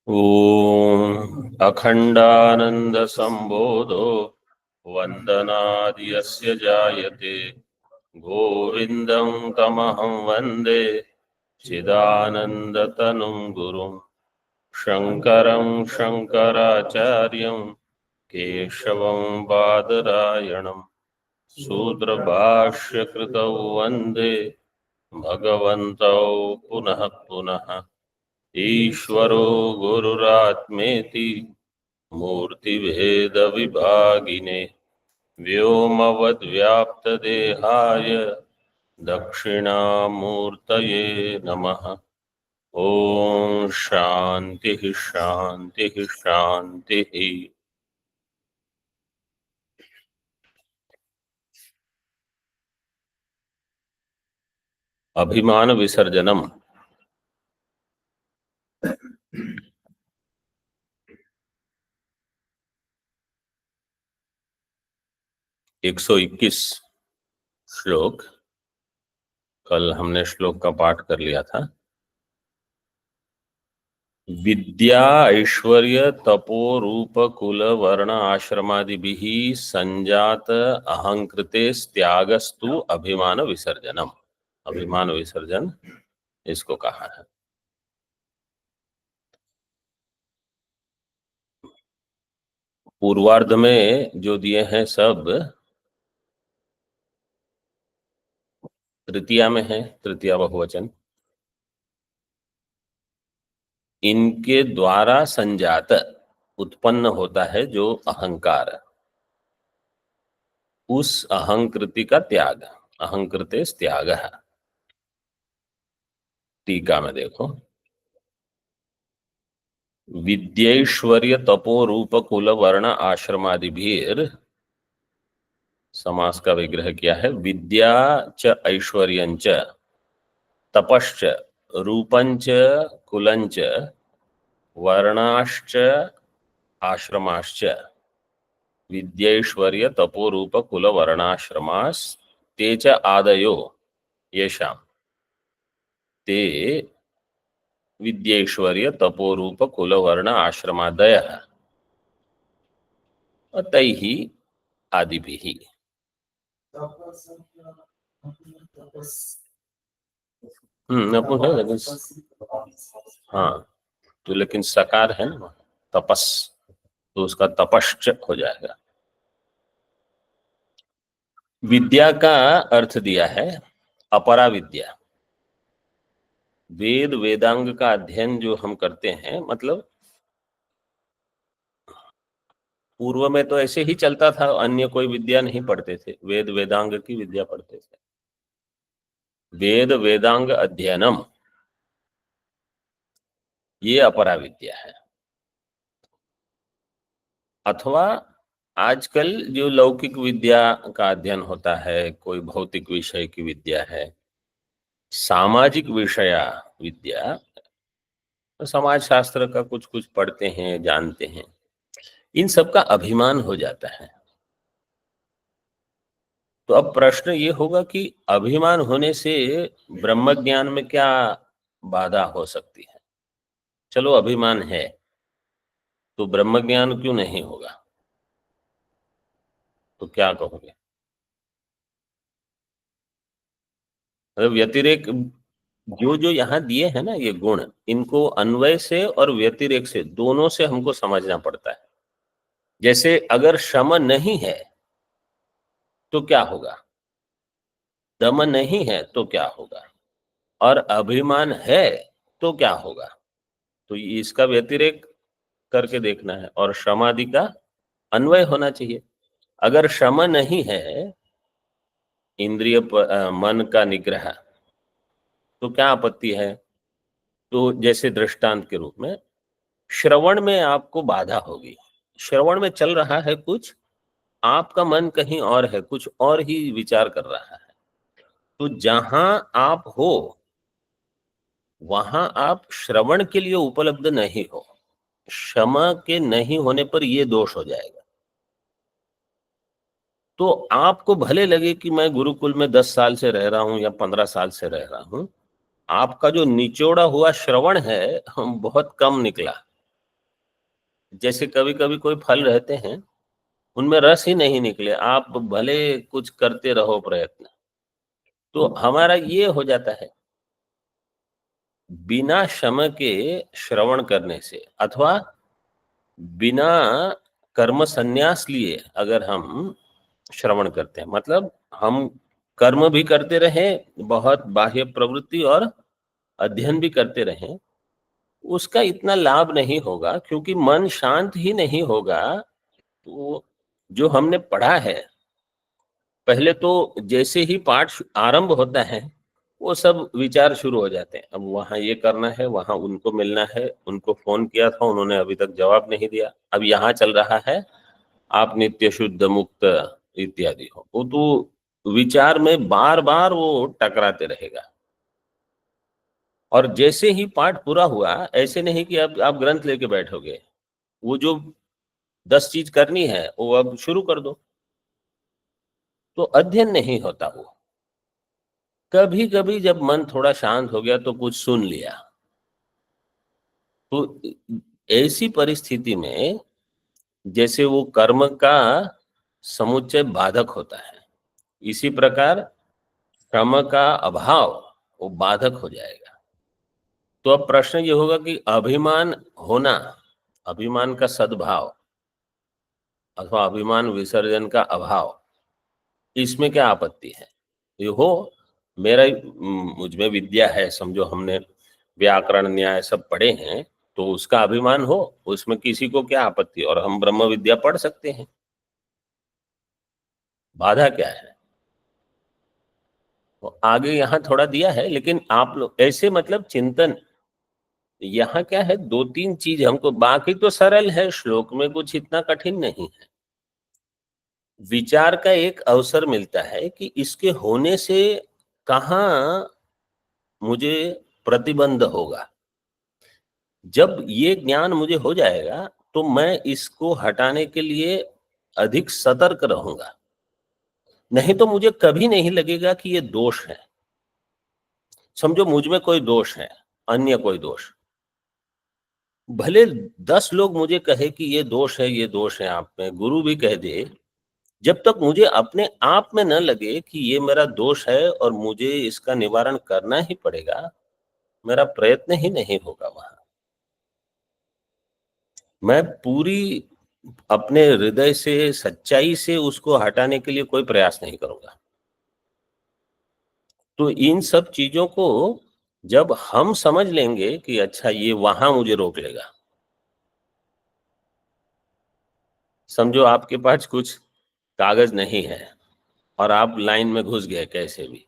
ॐ अखण्डानन्दसम्बोधो वन्दनाद् यस्य जायते गोविन्दं तमहं वन्दे चिदानन्दतनुं गुरुं शङ्करं शङ्कराचार्यं केशवं बादरायणं सूत्रभाष्यकृतौ वन्दे भगवन्तौ पुनः पुनः। ईश्वरो गुरुरात्मेति मूर्तिभेदविभागिने व्योमवद्व्याप्तदेहाय दक्षिणामूर्तये नमः। ओम शांति शांति शांति। अभिमान विसर्जनम 121 श्लोक। कल हमने श्लोक का पाठ कर लिया था। विद्या ऐश्वर्य तपो रूप कुल वर्ण आश्रमादिभिः संजात अहंकृते त्यागस्तु अभिमान विसर्जनम। अभिमान विसर्जन इसको कहा है। पूर्वार्ध में जो दिए हैं सब तृतीया में है, तृतीया बहुवचन। इनके द्वारा संजात उत्पन्न होता है जो अहंकार, उस अहंकृति का त्याग, अहंकृते त्याग है। टीका में देखो, विद्यैश्वर्य तपो रूप कुल वर्ण आश्रमादिभिर, समास का विग्रह किया है। विद्या च ऐश्वर्यंच तपश्च रूपंच कुलंच वर्णाश्च आश्रमाश्च विद्यैश्वर्य तपो रूप कुल वर्णाश्रमास ते च आदयो येषां ते विद्यैश्वर्य तपो रूप कुल वर्ण आश्रमादयः तैः आदिभिः। नपुंसक है लेकिन, हाँ तो लेकिन सकार है ना, तपस, तो उसका तपश्च हो जाएगा। विद्या का अर्थ दिया है अपरा विद्या। वेद वेदांग का अध्ययन जो हम करते हैं, मतलब पूर्व में तो ऐसे ही चलता था, अन्य कोई विद्या नहीं पढ़ते थे, वेद वेदांग की विद्या पढ़ते थे। वेद वेदांग अध्ययनम, ये अपरा विद्या है। अथवा आजकल जो लौकिक विद्या का अध्ययन होता है, कोई भौतिक विषय की विद्या है, सामाजिक विषया विद्या, तो समाज शास्त्र का कुछ कुछ पढ़ते हैं, जानते हैं, इन सब का अभिमान हो जाता है। तो अब प्रश्न ये होगा कि अभिमान होने से ब्रह्म ज्ञान में क्या बाधा हो सकती है? चलो अभिमान है तो ब्रह्म ज्ञान क्यों नहीं होगा? तो क्या कहोगे? मतलब व्यतिरेक, जो जो यहाँ दिए हैं ना ये गुण, इनको अन्वय से और व्यतिरेक से, दोनों से हमको समझना पड़ता है। जैसे अगर शम नहीं है तो क्या होगा, दम नहीं है तो क्या होगा, और अभिमान है तो क्या होगा? तो इसका व्यतिरेक करके देखना है, और शमादि का अन्वय होना चाहिए। अगर शम नहीं है, इंद्रिय मन का निग्रह, तो क्या आपत्ति है? तो जैसे दृष्टांत के रूप में श्रवण में आपको बाधा होगी, श्रवण में चल रहा है कुछ, आपका मन कहीं और है, कुछ और ही विचार कर रहा है, तो जहां आप हो वहां आप श्रवण के लिए उपलब्ध नहीं हो। क्षमा के नहीं होने पर यह दोष हो जाएगा। तो आपको भले लगे कि मैं गुरुकुल में 10 साल से रह रहा हूं या 15 साल से रह रहा हूं, आपका जो निचोड़ा हुआ श्रवण है बहुत कम निकला, जैसे कभी कभी कोई फल रहते हैं, उनमें रस ही नहीं निकले, आप भले कुछ करते रहो प्रयत्न, तो हमारा ये हो जाता है। बिना शम के श्रवण करने से अथवा बिना कर्म संन्यास लिए अगर हम श्रवण करते हैं, मतलब हम कर्म भी करते रहें, बहुत बाह्य प्रवृत्ति और अध्ययन भी करते रहें, उसका इतना लाभ नहीं होगा, क्योंकि मन शांत ही नहीं होगा। तो जो हमने पढ़ा है, पहले तो जैसे ही पाठ आरंभ होता है, वो सब विचार शुरू हो जाते हैं। अब वहां ये करना है, वहां उनको मिलना है, उनको फोन किया था, उन्होंने अभी तक जवाब नहीं दिया, अब यहाँ चल रहा है आप नित्य शुद्ध मुक्त इत्यादि हो, वो तो विचार में बार बार वो टकराते रहेगा। और जैसे ही पाठ पूरा हुआ, ऐसे नहीं कि अब आप ग्रंथ लेके बैठोगे, वो जो 10 चीज करनी है वो अब शुरू कर दो, तो अध्ययन नहीं होता। वो कभी कभी जब मन थोड़ा शांत हो गया तो कुछ सुन लिया, तो ऐसी परिस्थिति में जैसे वो कर्म का समुच्चय बाधक होता है, इसी प्रकार श्रम का अभाव वो बाधक हो जाएगा। तो अब प्रश्न ये होगा कि अभिमान होना, अभिमान का सद्भाव अथवा अभिमान विसर्जन का अभाव, इसमें क्या आपत्ति है? ये हो, मेरा मुझ में विद्या है, समझो हमने व्याकरण न्याय सब पढ़े हैं, तो उसका अभिमान हो, उसमें किसी को क्या आपत्ति, और हम ब्रह्म विद्या पढ़ सकते हैं, बाधा क्या है? तो आगे यहाँ थोड़ा दिया है, लेकिन आप लोग ऐसे मतलब चिंतन, यहाँ क्या है, 2-3 चीज हमको, बाकी तो सरल है, श्लोक में कुछ इतना कठिन नहीं है। विचार का एक अवसर मिलता है कि इसके होने से कहाँ मुझे प्रतिबंध होगा। जब ये ज्ञान मुझे हो जाएगा, तो मैं इसको हटाने के लिए अधिक सतर्क रहूंगा, नहीं तो मुझे कभी नहीं लगेगा कि ये दोष है। समझो मुझ में कोई दोष है, अन्य कोई दोष, भले 10 लोग मुझे कहे कि ये दोष है, ये दोष है आप में, गुरु भी कह दे, जब तक मुझे अपने आप में न लगे कि ये मेरा दोष है और मुझे इसका निवारण करना ही पड़ेगा, मेरा प्रयत्न ही नहीं होगा वहां। मैं पूरी अपने हृदय से, सच्चाई से उसको हटाने के लिए कोई प्रयास नहीं करूंगा। तो इन सब चीजों को जब हम समझ लेंगे कि अच्छा ये वहां मुझे रोक लेगा, समझो आपके पास कुछ कागज नहीं है और आप लाइन में घुस गए कैसे भी,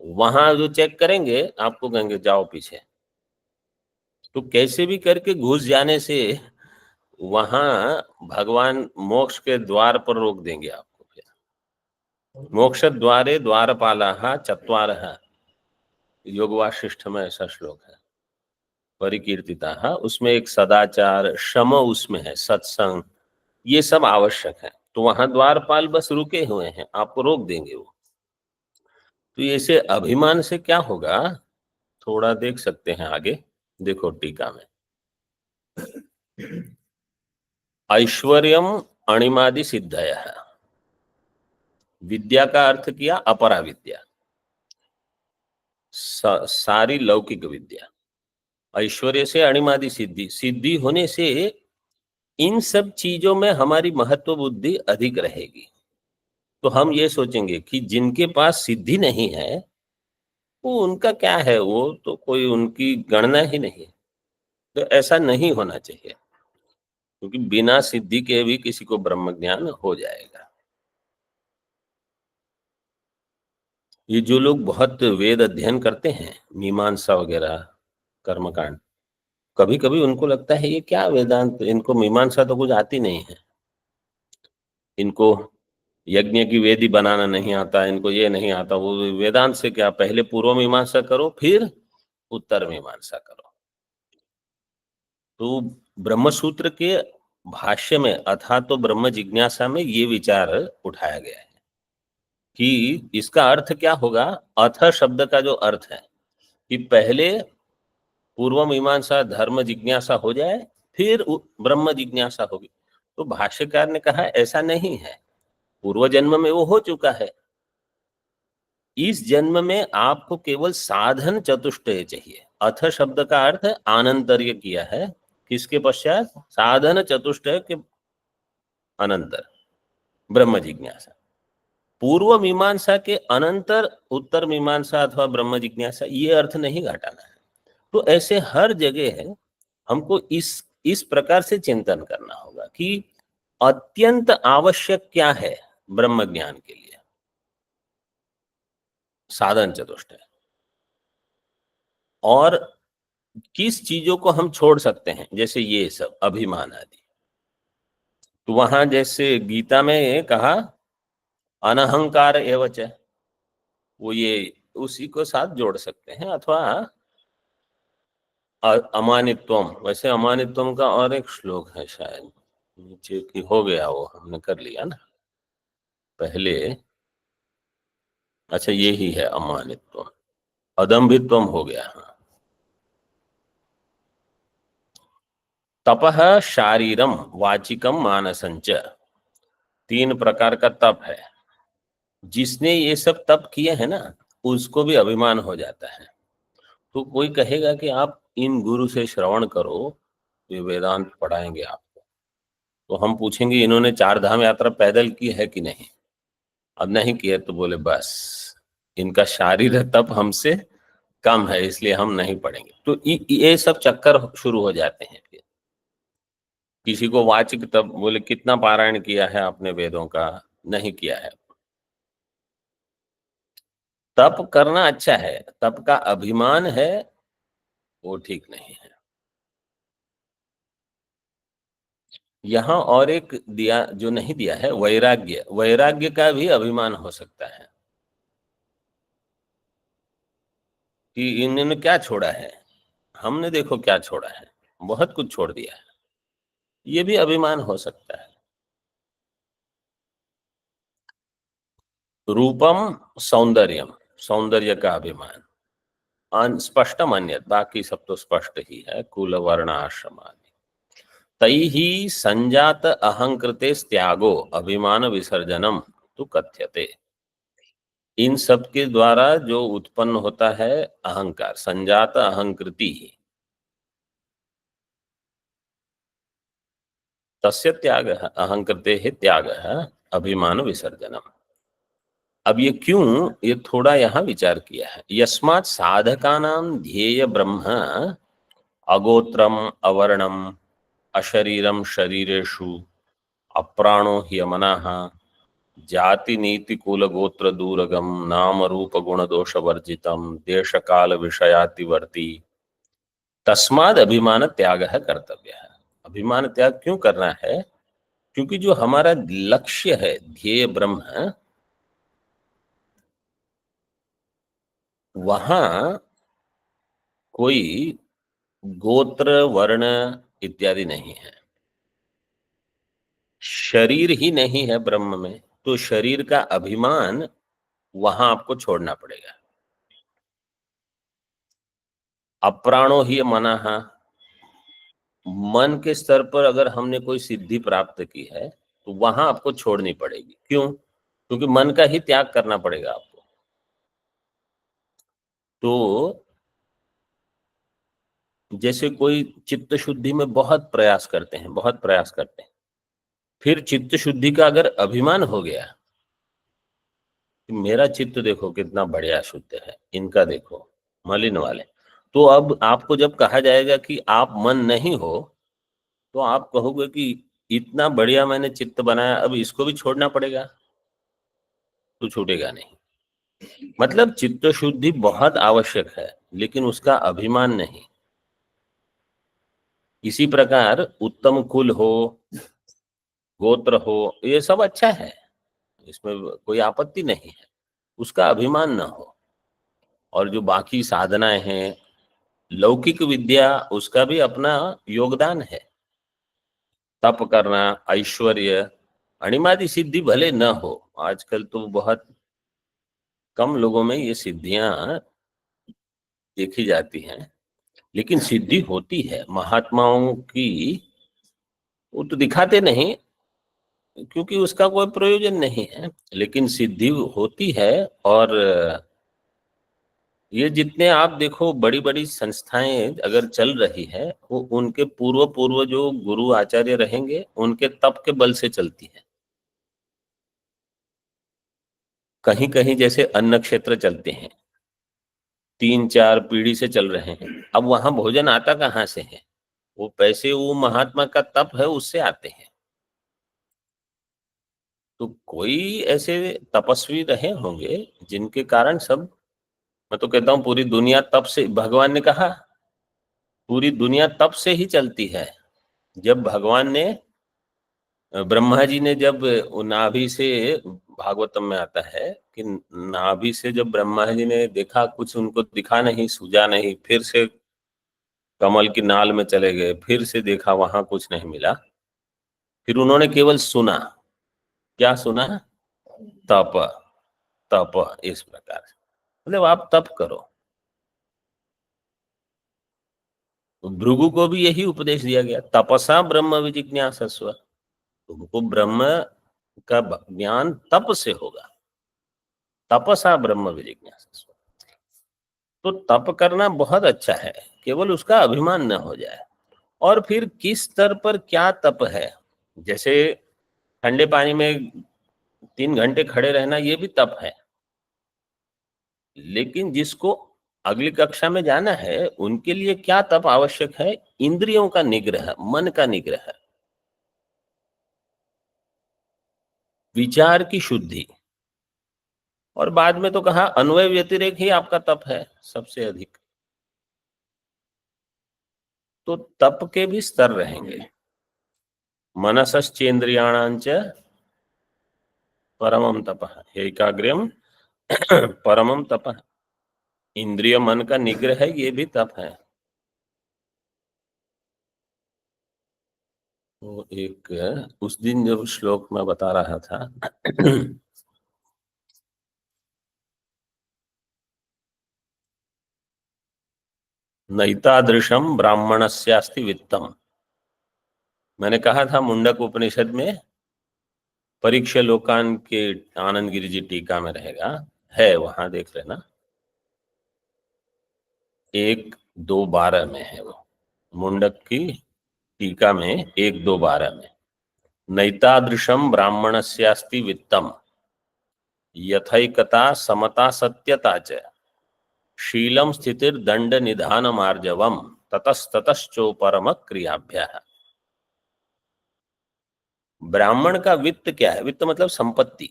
वहां जो चेक करेंगे आपको कहेंगे जाओ पीछे, तो कैसे भी करके घुस जाने से वहां भगवान मोक्ष के द्वार पर रोक देंगे आपको। फिर मोक्ष द्वारे द्वारपालाः चत्वारः, योग वासिष्ठ में ऐसा श्लोक है, परिकीर्तिताः, उसमें एक सदाचार शम उसमें है, सत्संग, ये सब आवश्यक है। तो वहां द्वारपाल बस रुके हुए हैं, आपको रोक देंगे वो। तो ऐसे अभिमान से क्या होगा, थोड़ा देख सकते हैं आगे, देखो टीका में, ऐश्वर्यम अणिमादि सिद्धयः, विद्या का अर्थ किया अपरा विद्या, सारी लौकिक विद्या, ऐश्वर्य से अणिमादि सिद्धि, सिद्धि होने से इन सब चीजों में हमारी महत्व बुद्धि अधिक रहेगी। तो हम ये सोचेंगे कि जिनके पास सिद्धि नहीं है, वो उनका क्या है, वो तो कोई उनकी गणना ही नहीं। तो ऐसा नहीं होना चाहिए, क्योंकि बिना सिद्धि के भी किसी को ब्रह्म ज्ञान हो जाएगा। ये जो लोग बहुत वेद अध्ययन करते हैं, मीमांसा वगैरह, कर्मकांड, कभी कभी उनको लगता है ये क्या वेदांत, इनको मीमांसा तो कुछ आती नहीं है, इनको यज्ञ की वेदी बनाना नहीं आता, इनको ये नहीं आता, वो वेदांत से क्या, पहले पूर्व मीमांसा करो फिर उत्तर मीमांसा करो। तो ब्रह्म सूत्र के भाष्य में अथा तो ब्रह्म जिज्ञासा में ये विचार उठाया गया है कि इसका अर्थ क्या होगा। अथ शब्द का जो अर्थ है कि पहले पूर्व मीमांसा धर्म जिज्ञासा हो जाए, फिर ब्रह्म जिज्ञासा होगी। तो भाष्यकार ने कहा ऐसा नहीं है, पूर्व जन्म में वो हो चुका है, इस जन्म में आपको केवल साधन चतुष्टय चाहिए। अथ शब्द का अर्थ आनंतर्य किया है, किसके पश्चात? साधन चतुष्टय के अनंतर ब्रह्म जिज्ञासा। पूर्व मीमांसा के अनंतर उत्तर मीमांसा अथवा ब्रह्म जिज्ञासा, ये अर्थ नहीं घटाना है। तो ऐसे हर जगह है, हमको इस प्रकार से चिंतन करना होगा कि अत्यंत आवश्यक क्या है ब्रह्म ज्ञान के लिए? साधन चतुष्टय। और किस चीजों को हम छोड़ सकते हैं, जैसे ये सब अभिमान आदि। तो वहां जैसे गीता में कहा अनहंकार एवच, वो ये उसी को साथ जोड़ सकते हैं। अथवा अमानित्वम, वैसे अमानित्वम का और एक श्लोक है शायद नीचे की, हो गया वो हमने कर लिया ना पहले। अच्छा ये ही है अमानित्वम, अदम्भित्वम हो गया। हाँ। तपः शारीरम वाचिकम मानसंच, 3 प्रकार का तप है। जिसने ये सब तप किए हैं ना, उसको भी अभिमान हो जाता है। तो कोई कहेगा कि आप इन गुरु से श्रवण करो, ये वेदांत पढ़ाएंगे आपको। तो हम पूछेंगे इन्होंने 4 धाम यात्रा पैदल की है कि नहीं? अब नहीं किया तो बोले बस इनका शारीर तप हमसे कम है, इसलिए हम नहीं पढ़ेंगे। तो ये सब चक्कर शुरू हो जाते हैं। फिर किसी को वाचिक तप, बोले कितना पारायण किया है आपने वेदों का? नहीं किया है। तप करना अच्छा है, तप का अभिमान है वो ठीक नहीं है। यहाँ और एक दिया जो नहीं दिया है, वैराग्य। वैराग्य का भी अभिमान हो सकता है कि इन्होंने क्या छोड़ा है, हमने देखो क्या छोड़ा है, बहुत कुछ छोड़ दिया है। ये भी अभिमान हो सकता है। रूपम सौंदर्यम, सौंदर्य का अभिमान। स्पष्ट मान्यत, बाकी सब तो स्पष्ट ही है, कुल वर्ण आश्रम आदि। तैहि संजात अहंकृते त्यागो अभिमान विसर्जनम तो कथ्यते। इन सब के द्वारा जो उत्पन्न होता है अहंकार, संजात अहंकृति, तस्य त्याग, अहंकृते है त्याग, अभिमान विसर्जनम। अब ये क्यों, ये थोड़ा यहाँ विचार किया है। यस्मात् साधकानां ध्येय ब्रह्म अगोत्रम अवर्णम अशरीरम शरीरेषु अप्राणो ह्यमनः जाति नीति कुल गोत्र दूरगम नाम रूप गुण दोष वर्जितम देश काल विषयातिवर्ती तस्माद अभिमान त्याग है कर्तव्य है। अभिमान त्याग क्यों करना है? क्योंकि जो हमारा लक्ष्य है ध्येय ब्रह्म, वहां कोई गोत्र वर्ण इत्यादि नहीं है, शरीर ही नहीं है ब्रह्म में। तो शरीर का अभिमान वहां आपको छोड़ना पड़ेगा। अप्राणो ही मनः, मन के स्तर पर अगर हमने कोई सिद्धि प्राप्त की है तो वहां आपको छोड़नी पड़ेगी। क्यों? क्योंकि मन का ही त्याग करना पड़ेगा आपको। तो जैसे कोई चित्त शुद्धि में बहुत प्रयास करते हैं, बहुत प्रयास करते हैं, फिर चित्त शुद्धि का अगर अभिमान हो गया कि मेरा चित्त देखो कितना बढ़िया शुद्ध है, इनका देखो मलिन वाले, तो अब आपको जब कहा जाएगा कि आप मन नहीं हो, तो आप कहोगे कि इतना बढ़िया मैंने चित्त बनाया, अब इसको भी छोड़ना पड़ेगा, तो छूटेगा नहीं। मतलब चित्त शुद्धि बहुत आवश्यक है, लेकिन उसका अभिमान नहीं। इसी प्रकार उत्तम कुल हो, गोत्र हो, ये सब अच्छा है, इसमें कोई आपत्ति नहीं है, उसका अभिमान ना हो। और जो बाकी साधनाएं हैं, लौकिक विद्या, उसका भी अपना योगदान है। तप करना, ऐश्वर्य, अणिमादि सिद्धि भले न हो, आजकल तो बहुत कम लोगों में ये सिद्धियां देखी जाती हैं, लेकिन सिद्धि होती है महात्माओं की। वो तो दिखाते नहीं, क्योंकि उसका कोई प्रयोजन नहीं है, लेकिन सिद्धि होती है। और ये जितने आप देखो बड़ी बड़ी संस्थाएं अगर चल रही है, वो उनके पूर्व पूर्व जो गुरु आचार्य रहेंगे उनके तप के बल से चलती है। कहीं कहीं जैसे अन्न क्षेत्र चलते हैं, 3-4 पीढ़ी से चल रहे हैं, अब वहां भोजन आता कहाँ से है? वो पैसे वो महात्मा का तप है उससे आते हैं। तो कोई ऐसे तपस्वी रहे होंगे जिनके कारण सब, मैं तो कहता हूँ पूरी दुनिया तप से, भगवान ने कहा पूरी दुनिया तप से ही चलती है। जब भगवान ने, ब्रह्मा जी ने जब नाभि से, भागवतम में आता है कि नाभि से जब ब्रह्मा जी ने देखा कुछ उनको दिखा नहीं, सूझा नहीं, फिर से कमल की नाल में चले गए, फिर से देखा वहां कुछ नहीं मिला, फिर उन्होंने केवल सुना। क्या सुना? तप। तप। इस प्रकार से मतलब आप तप करो। तो भृगु को भी यही उपदेश दिया गया, तपसा ब्रह्म विजिज्ञासस्व। तुमको ब्रह्म का ज्ञान तप से होगा, तपसा ब्रह्म विजिज्ञासस्व। तो तप करना बहुत अच्छा है, केवल उसका अभिमान न हो जाए। और फिर किस स्तर पर क्या तप है, जैसे ठंडे पानी में 3 घंटे खड़े रहना, ये भी तप है। लेकिन जिसको अगली कक्षा में जाना है उनके लिए क्या तप आवश्यक है? इंद्रियों का निग्रह, मन का निग्रह, विचार की शुद्धि। और बाद में तो कहा अन्वय व्यतिरेक ही आपका तप है सबसे अधिक। तो तप के भी स्तर रहेंगे। मनसश्चेन्द्रियाणांच परमम तपः एकाग्र्यम परमम तपः। इंद्रिय मन का निग्रह है, ये भी तप है। तो एक उस दिन जब श्लोक में बता रहा था नैतादृशम ब्राह्मणस्यास्ति वित्तम, मैंने कहा था मुंडक उपनिषद में, परीक्षा लोकान के आनंद गिरि जी टीका में रहेगा, है वहां देख लेना, 1-2-12 में है वो, मुंडक की टीका में 1-2-12 में। नैतादृशम ब्राह्मणस्यास्ति वित्तम यथैकता समता सत्यता च शीलम स्थितिर दंड निधान मार्जवम ततस्ततश्चोपरम क्रियाभ्य। ब्राह्मण का वित्त क्या है? वित्त मतलब संपत्ति।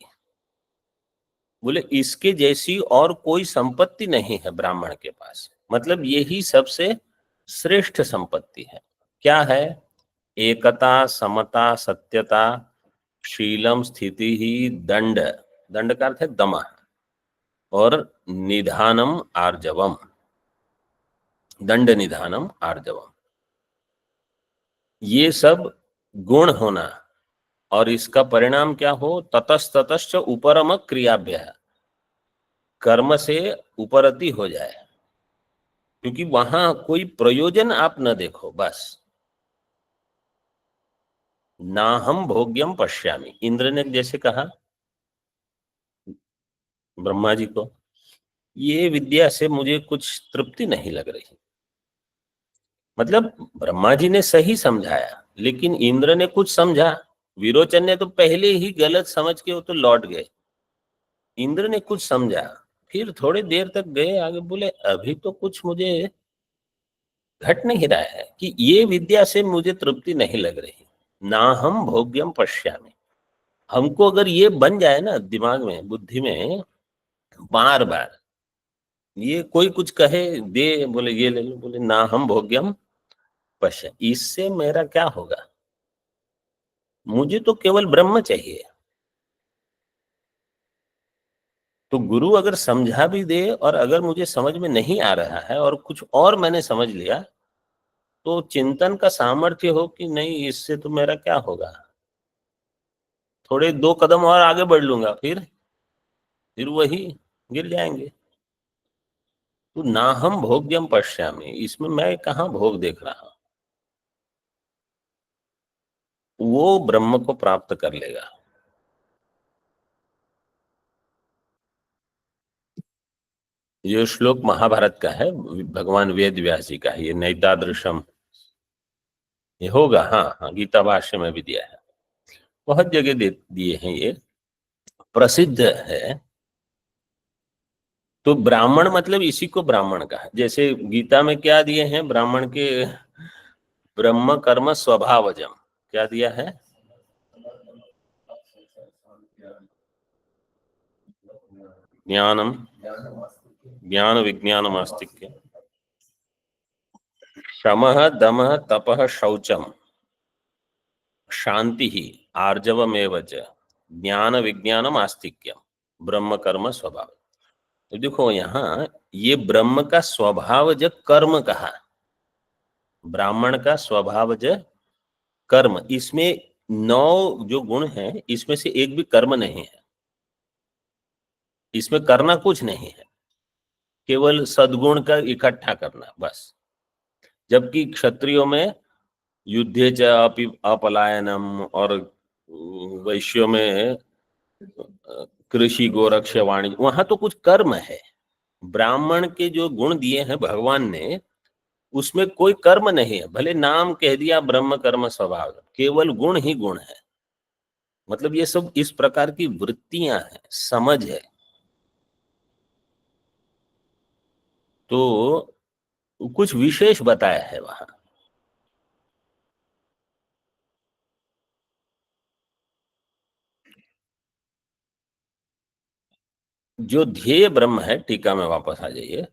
बोले इसके जैसी और कोई संपत्ति नहीं है ब्राह्मण के पास, मतलब यही सबसे श्रेष्ठ संपत्ति है। क्या है? एकता समता सत्यता शीलम स्थिति ही दंड, दंड का अर्थ है दमा, और निधानम आर्जवम, दंड निधानम आर्जवम, ये सब गुण होना। और इसका परिणाम क्या हो? ततस्ततश्च उपरम क्रियाभ्य, कर्म से उपरति हो जाए, क्योंकि वहां कोई प्रयोजन आप न देखो, बस। ना हम भोग्यम पश्यामि, इंद्र ने जैसे कहा ब्रह्मा जी को, ये विद्या से मुझे कुछ तृप्ति नहीं लग रही। मतलब ब्रह्मा जी ने सही समझाया, लेकिन इंद्र ने कुछ समझा, विरोचन ने तो पहले ही गलत समझ के वो तो लौट गए। इंद्र ने कुछ समझा, फिर थोड़ी देर तक गए आगे, बोले अभी तो कुछ मुझे घट नहीं रहा है कि ये विद्या से मुझे तृप्ति नहीं लग रही। ना हम भोग्यम पश्यामि, हमको अगर ये बन जाए ना दिमाग में, बुद्धि में, बार बार ये कोई कुछ कहे, दे, बोले ये ले लो, बोले ना हम भोग्यम पश्य, इससे मेरा क्या होगा? मुझे तो केवल ब्रह्म चाहिए। तो गुरु अगर समझा भी दे और अगर मुझे समझ में नहीं आ रहा है और कुछ और मैंने समझ लिया, तो चिंतन का सामर्थ्य हो कि नहीं इससे तो मेरा क्या होगा, थोड़े 2 कदम और आगे बढ़ लूंगा, फिर वही गिर जाएंगे। तो ना हम भोग्यम पश्यामि, इसमें मैं कहाँ भोग देख रहा हूं? वो ब्रह्म को प्राप्त कर लेगा। ये श्लोक महाभारत का है, भगवान वेद व्यास जी का है, ये नैतादृशम ये होगा। हाँ हाँ, गीता भाष्य में भी दिया है, बहुत जगह दे दिए हैं, ये प्रसिद्ध है। तो ब्राह्मण मतलब इसी को ब्राह्मण का है। जैसे गीता में क्या दिए हैं ब्राह्मण के, ब्रह्म कर्म स्वभावजम, क्या दिया है? ज्ञानम, ज्ञान विज्ञानम आस्तिक्य, शमः दमः तपः शौचम, शांति ही आर्जवमेव च, ज्ञान विज्ञानम आस्तिक्यम, ब्रह्म कर्म स्वभाव। तो देखो यहाँ ये ब्रह्म का स्वभावज कर्म कहा, ब्राह्मण का स्वभावज कर्म, इसमें 9 जो गुण हैं इसमें से एक भी कर्म नहीं है, इसमें करना कुछ नहीं है, केवल सद्गुण का इकट्ठा करना बस। जबकि क्षत्रियों में युद्धे च अपलायनम, और वैश्यों में कृषि गोरक्ष वाणिज्य, वहां तो कुछ कर्म है। ब्राह्मण के जो गुण दिए हैं भगवान ने, उसमें कोई कर्म नहीं है, भले नाम कह दिया ब्रह्म कर्म स्वभाव, केवल गुण ही गुण है। मतलब ये सब इस प्रकार की वृत्तियां हैं, समझ है। तो कुछ विशेष बताया है वहां। जो ध्येय ब्रह्म है, टीका में वापस आ जाइए,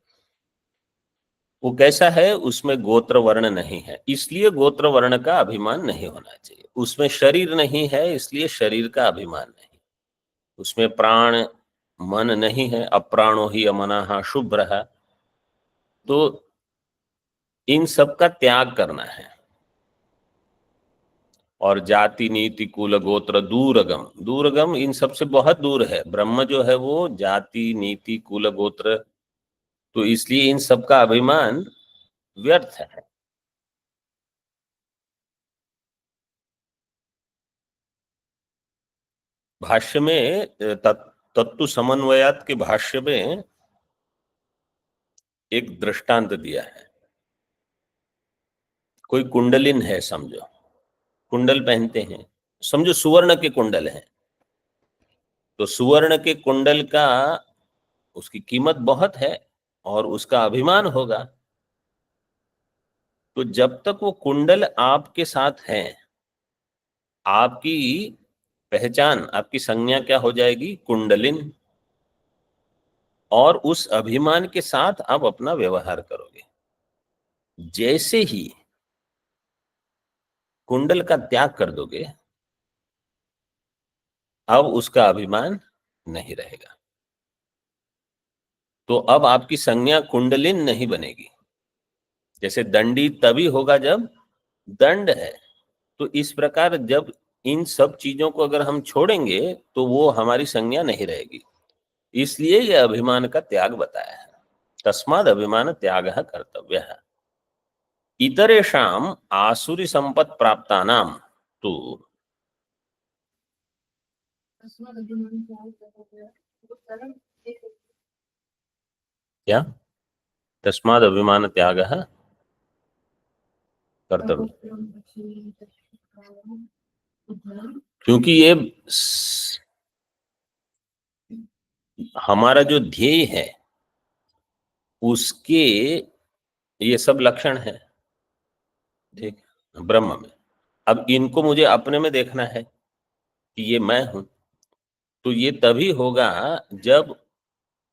वो कैसा है? उसमें गोत्र वर्ण नहीं है, इसलिए गोत्र वर्ण का अभिमान नहीं होना चाहिए। उसमें शरीर नहीं है, इसलिए शरीर का अभिमान नहीं। उसमें प्राण मन नहीं है, अप्राणो ही अमना शुभ्र है। तो इन सब का त्याग करना है। और जाति नीति कुल गोत्र दूरगम, दूरगम इन सब से बहुत दूर है ब्रह्म जो है, वो जाति नीति कुल गोत्र, तो इसलिए इन सब का अभिमान व्यर्थ है। भाष्य में तत्व समन्वयात के भाष्य में एक दृष्टांत दिया है। कोई कुंडलिन है समझो, कुंडल पहनते हैं, समझो सुवर्ण के कुंडल हैं, तो सुवर्ण के कुंडल का उसकी कीमत बहुत है और उसका अभिमान होगा। तो जब तक वो कुंडल आपके साथ है, आपकी पहचान, आपकी संज्ञा क्या हो जाएगी? कुंडलिन। और उस अभिमान के साथ आप अपना व्यवहार करोगे। जैसे ही कुंडल का त्याग कर दोगे, अब उसका अभिमान नहीं रहेगा। तो अब आपकी संज्ञा कुंडलिन नहीं बनेगी। जैसे दंडी तभी होगा जब दंड है, तो इस प्रकार जब इन सब चीजों को अगर हम छोड़ेंगे तो वो हमारी संज्ञा नहीं रहेगी। इसलिए यह अभिमान का त्याग बताया है। तस्माद अभिमान त्याग कर्तव्य है। इतरेषाम आसुरी संपत् प्राप्तानाम तो, क्या? तस्माद अभिमान त्याग कर्तव्य, क्योंकि ये हमारा जो ध्येय है उसके ये सब लक्षण है, ठीक, ब्रह्म में। अब इनको मुझे अपने में देखना है कि ये मैं हूं। तो ये तभी होगा जब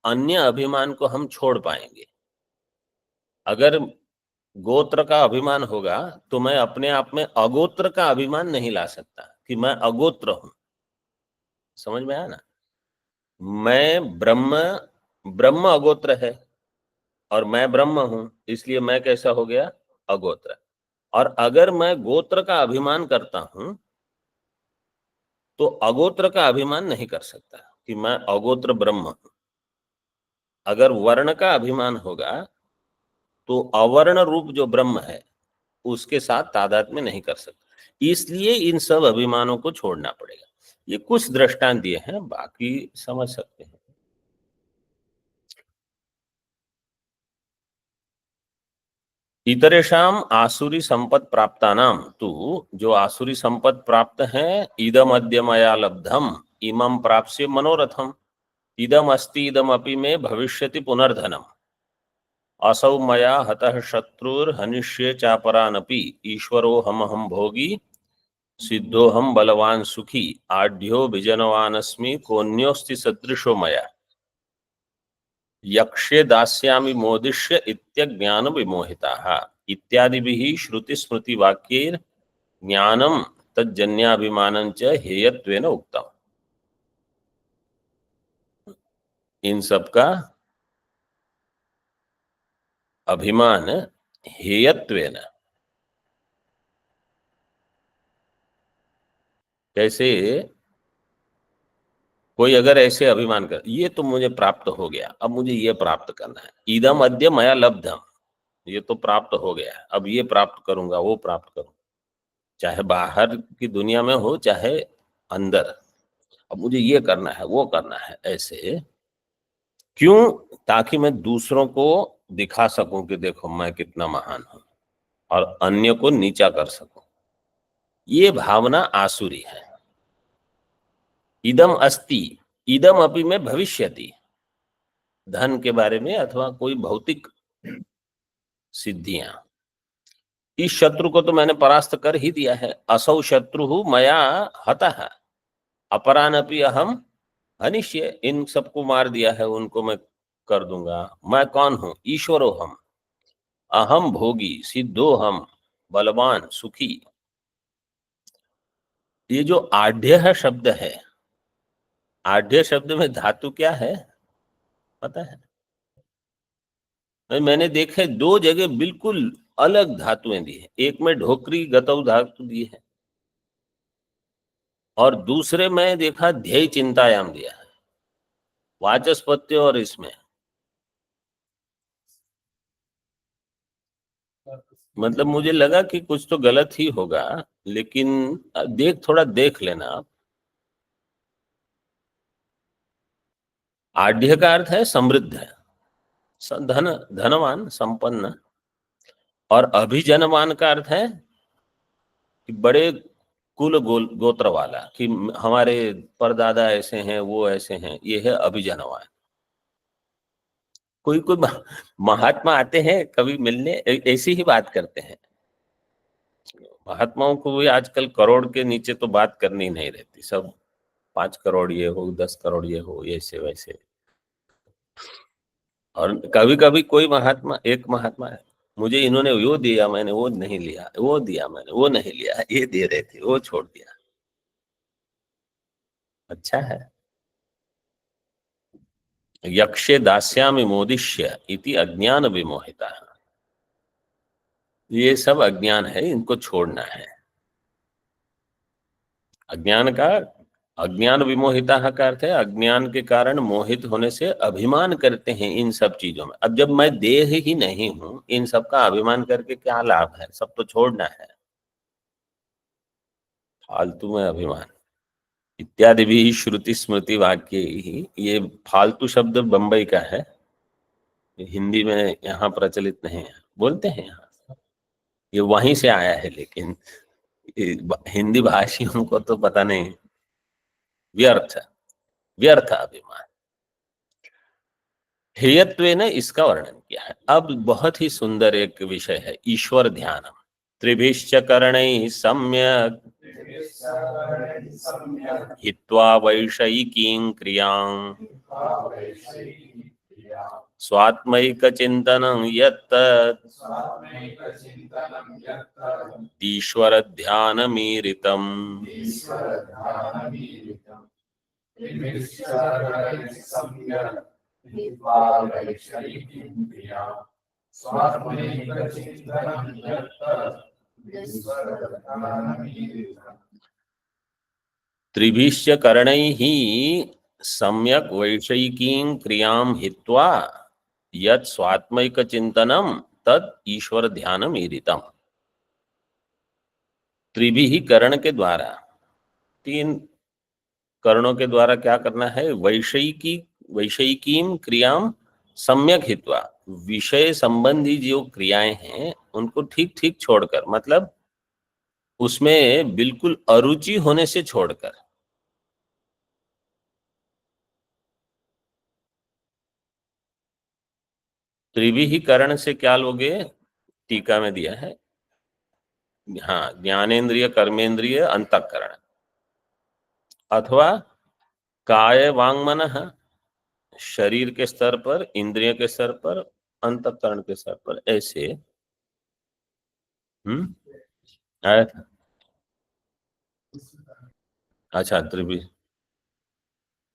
अन्य अभिमान को हम छोड़ पाएंगे। अगर गोत्र का अभिमान होगा तो मैं अपने आप में अगोत्र का अभिमान नहीं ला सकता कि मैं अगोत्र हूं। समझ में आया ना? मैं ब्रह्म, ब्रह्म अगोत्र है और मैं ब्रह्म हूं, इसलिए मैं कैसा हो गया? अगोत्र। और अगर मैं गोत्र का अभिमान करता हूं तो अगोत्र का अभिमान नहीं कर सकता कि मैं अगोत्र ब्रह्म हूं। अगर वर्ण का अभिमान होगा तो अवर्ण रूप जो ब्रह्म है उसके साथ तादात्म्य नहीं कर सकता। इसलिए इन सब अभिमानों को छोड़ना पड़ेगा। ये कुछ दृष्टांत दिए हैं, बाकी समझ सकते हैं। इतरेषाम आसुरी संपत् प्राप्तानाम, तू जो आसुरी संपत् प्राप्त हैं, इदम अद्य मया लब्धम इमं प्राप्स्य मनोरथम, इदम अस्ति इदम अपि में भविष्यति पुनर्धनम, असौ मया हतः शत्रुर हनिष्ये चापरानपि, ईश्वरो हम भोगी सिद्धोहम बलवान सुखी, आढ्यो विजनवानस्मि कोन्योस्ति सदृशो मया, यक्षे दास्यामि मोदिष्य इत्यज्ञान विमोहिताः इत्यादिभिः श्रुति स्मृति वाक्यैर् ज्ञानम तज्जन्याभिमानं च हेयत्वेन उक्तम। इन सब का अभिमान हेयत्वेन, कैसे कोई अगर ऐसे अभिमान कर, ये तो मुझे प्राप्त हो गया, अब मुझे ये प्राप्त करना है, इदम अद्य मया लब्धम, ये तो प्राप्त हो गया, अब ये प्राप्त करूंगा, वो प्राप्त करूंगा, चाहे बाहर की दुनिया में हो चाहे अंदर, अब मुझे ये करना है वो करना है, ऐसे क्यों? ताकि मैं दूसरों को दिखा सकूं कि देखो मैं कितना महान हूं, और अन्य को नीचा कर सकूं। ये भावना आसुरी है। इदम अस्ति इदम अपि में भविष्यति, धन के बारे में अथवा कोई भौतिक सिद्धियां, इस शत्रु को तो मैंने परास्त कर ही दिया है, असौ शत्रु मया हतः अपरान अपि अहम हनिष्य, इन सबको मार दिया है, उनको मैं कर दूंगा। मैं कौन हूं? ईश्वरो हम, अहम भोगी सिद्धो हम बलवान सुखी। ये जो आढ़्य शब्द है, आढ़्य शब्द में धातु क्या है पता है? मैंने देखे दो जगह बिल्कुल अलग धातुएं दी है, एक में ढोकरी गतौ धातु दी है, और दूसरे में देखा ध्येय चिंतायाम दिया है, वाचस्पत्य और इसमें, मतलब मुझे लगा कि कुछ तो गलत ही होगा, लेकिन थोड़ा देख लेना आप। आढ़्य का अर्थ है समृद्ध है, धनवान संपन्न, और अभिजनवान का अर्थ है कि बड़े गोत्र वाला, कि हमारे परदादा ऐसे हैं वो ऐसे हैं, ये है अभिजनवान। कोई कोई महात्मा आते हैं कभी मिलने, ऐसी ही बात करते हैं। महात्माओं को भी आजकल करोड़ के नीचे तो बात करनी नहीं रहती, सब 5 करोड़ ये हो 10 करोड़ ये हो, ऐसे वैसे। और कभी कभी कोई महात्मा, एक महात्मा है, मुझे इन्होंने वो दिया मैंने वो नहीं लिया, वो दिया मैंने वो नहीं लिया, ये दे रहे थे वो छोड़ दिया। अच्छा है। यक्षे दास्यामि मोदिष्य इति अज्ञान विमोहिता, ये सब अज्ञान है, इनको छोड़ना है। अज्ञान का, अज्ञान विमोहिता का अर्थ है अज्ञान के कारण मोहित होने से अभिमान करते हैं इन सब चीजों में। अब जब मैं देह ही नहीं हूं, इन सब का अभिमान करके क्या लाभ है? सब तो छोड़ना है, फालतू में अभिमान। इत्यादि भी श्रुति स्मृति वाक्य ही, ये फालतू शब्द बंबई का है, हिंदी में यहाँ प्रचलित नहीं है, बोलते हैं यहाँ, ये वहीं से आया है, लेकिन हिंदी भाषियों को तो पता नहीं। व्यर्थ, व्यर्थ अभिमान, हेयत्वेन इसका वर्णन किया है। अब बहुत ही सुंदर एक विषय है, ईश्वर ध्यानम। त्रिभिश्च करणैः सम्यक् हित्वा वैषयिकीं क्रियां स्वात्मैकचिन्तनं यत्तत् ईश्वर ध्यानमीरितम्। त्रिभिश्च करणैः सम्यक् वैषयिकीं क्रियां हित्वा यत् स्वात्मैकचिन्तनं तत् ईश्वर ध्यानमीरितम्। त्रिभिः के द्वारा, 3 करणों के द्वारा क्या करना है, वैषयिकीम क्रियाम सम्यक हित्वा, विषय संबंधी जो क्रियाएं हैं उनको ठीक ठीक छोड़कर, मतलब उसमें बिल्कुल अरुचि होने से छोड़कर। त्रिभिः से क्या लोगे, टीका में दिया है, हाँ, ज्ञानेन्द्रिय कर्मेंद्रिय अंतःकरण, अथवा काय वांग मनः, शरीर के स्तर पर, इंद्रिय के स्तर पर, अंतःकरण के स्तर पर, ऐसे। आया था। अच्छा, त्रिभि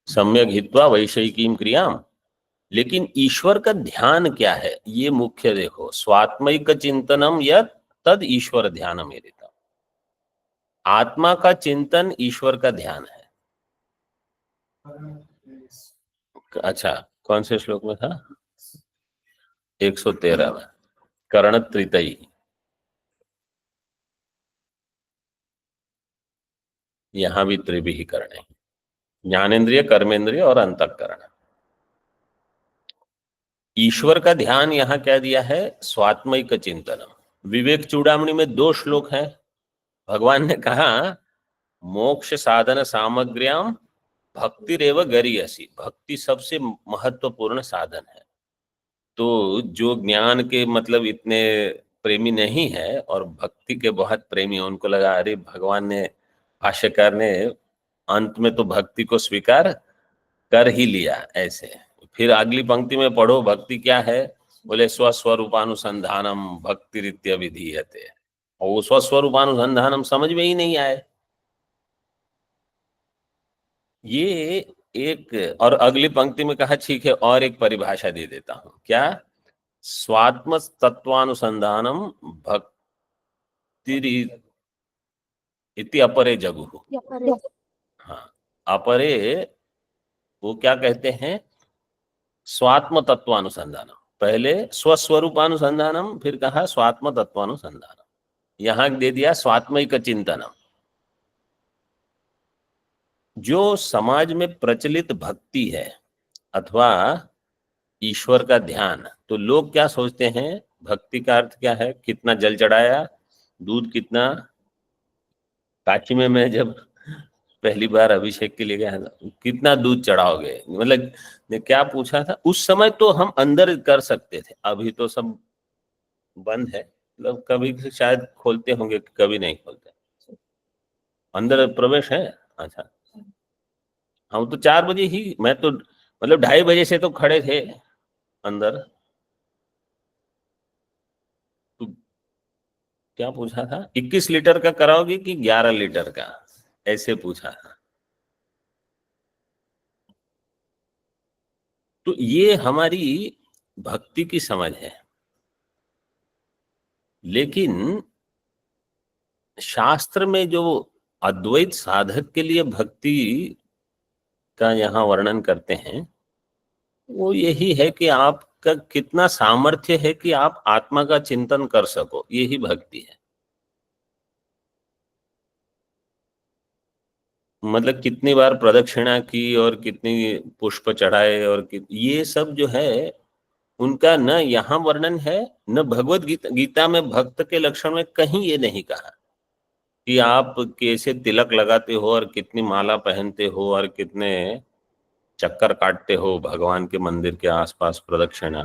सम्यक हित्वा वैषयिकीम क्रियाम। लेकिन ईश्वर का ध्यान क्या है, ये मुख्य देखो, स्वात्मैक चिंतनम यत् तद ईश्वर ध्यान मेरे, आत्मा का चिंतन ईश्वर का ध्यान है। अच्छा, कौन से श्लोक में था, 113 में, करण त्रितयी, यहां भी त्रिभिः करण है, ज्ञानेन्द्रिय कर्मेंद्रिय और अंतःकरण। ईश्वर का ध्यान यहाँ क्या दिया है, स्वात्मैक चिंतनम। विवेक चूड़ामणि में 2 श्लोक हैं, भगवान ने कहा मोक्ष साधन सामग्र्याम भक्तिरेव गरीयसी, भक्ति सबसे महत्वपूर्ण साधन है। तो जो ज्ञान के मतलब इतने प्रेमी नहीं है और भक्ति के बहुत प्रेमी है, उनको लगा अरे भगवान ने, भाष्यकार ने अंत में तो भक्ति को स्वीकार कर ही लिया, ऐसे। फिर अगली पंक्ति में पढ़ो, भक्ति क्या है, बोले स्वस्वरूपानुसंधानम भक्ति रीत्या विधीयते, और वो स्वस्वरूपानुसंधानम समझ में ही नहीं आए। ये एक, और अगली पंक्ति में कहा ठीक है और एक परिभाषा दे देता हूं, क्या, स्वात्म तत्वानुसंधानम भक्ति इति अपरे जगु। हाँ, अपरे, वो क्या कहते हैं, स्वात्म तत्वानुसंधानम, पहले स्वस्वरूपानुसंधानम, फिर कहा स्वात्म तत्वानुसंधानम, यहां दे दिया स्वात्मिक चिंतनम। जो समाज में प्रचलित भक्ति है अथवा ईश्वर का ध्यान, तो लोग क्या सोचते हैं, भक्ति का अर्थ क्या है, कितना जल चढ़ाया, दूध कितना। काशी में मैं जब पहली बार अभिषेक के लिए गया था, कितना दूध चढ़ाओगे, मतलब ने क्या पूछा था, उस समय तो हम अंदर कर सकते थे, अभी तो सब बंद है, मतलब कभी शायद खोलते होंगे, कभी नहीं खोलते, अंदर प्रवेश है। अच्छा, हम तो 4 बजे ही, मैं तो मतलब 2:30 बजे से तो खड़े थे अंदर। तो क्या पूछा था, 21 लीटर का कराओगे कि 11 लीटर का, ऐसे पूछा था। तो ये हमारी भक्ति की समझ है, लेकिन शास्त्र में जो अद्वैत साधक के लिए भक्ति का यहाँ वर्णन करते हैं, वो यही है कि आपका कितना सामर्थ्य है कि आप आत्मा का चिंतन कर सको, यही भक्ति है। मतलब कितनी बार प्रदक्षिणा की और कितनी पुष्प चढ़ाए और ये सब जो है उनका न यहाँ वर्णन है, न भगवत गीता में भक्त के लक्षण में कहीं ये नहीं कहा कि आप कैसे तिलक लगाते हो और कितनी माला पहनते हो और कितने चक्कर काटते हो भगवान के मंदिर के आसपास प्रदक्षिणा।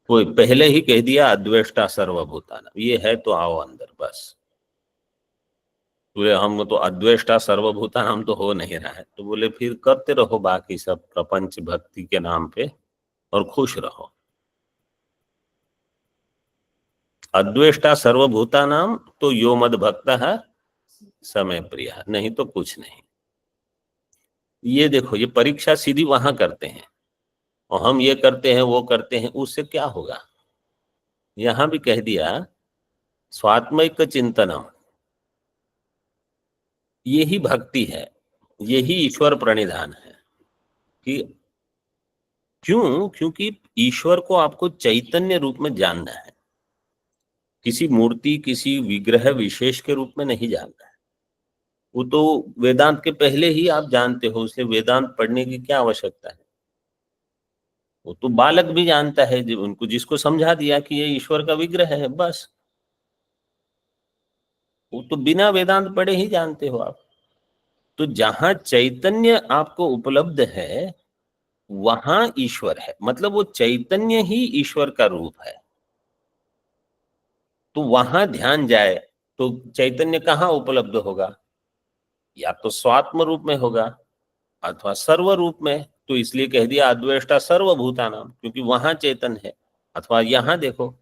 कोई पहले ही कह दिया अद्वेष्टा सर्वभूताना, ये है तो आओ अंदर बस। बोले हम तो अद्वेष्टा सर्वभूता, हम तो हो नहीं रहा है, तो बोले फिर करते रहो बाकी सब प्रपंच भक्ति के नाम पे और खुश रहो। अद्वेष्टा सर्वभूता नाम तो यो मद भक्त है समय प्रिय, नहीं तो कुछ नहीं। ये देखो, ये परीक्षा सीधी वहां करते हैं और हम ये करते हैं वो करते हैं, उससे क्या होगा। यहां भी कह दिया स्वात्मिक चिंतनम, यही भक्ति है, यही ईश्वर प्रणिधान है। कि क्यों, क्योंकि ईश्वर को आपको चैतन्य रूप में जानना है। किसी मूर्ति, किसी विग्रह विशेष के रूप में नहीं जानना है। वो तो वेदांत के पहले ही आप जानते हो, उसे वेदांत पढ़ने की क्या आवश्यकता है। वो तो बालक भी जानता है, उनको जिसको समझा दिया कि ये ईश्वर का विग्रह है, बस। वो तो बिना वेदांत पढ़े ही जानते हो आप। तो जहां चैतन्य आपको उपलब्ध है वहां ईश्वर है, मतलब वो चैतन्य ही ईश्वर का रूप है। तो वहां ध्यान जाए तो चैतन्य कहाँ उपलब्ध होगा? या तो स्वात्म रूप में होगा अथवा सर्व रूप में। तो इसलिए कह दिया अद्वेष्टा सर्वभूतानाम, क्योंकि वहां चेतन है। अथवा यहां देखो,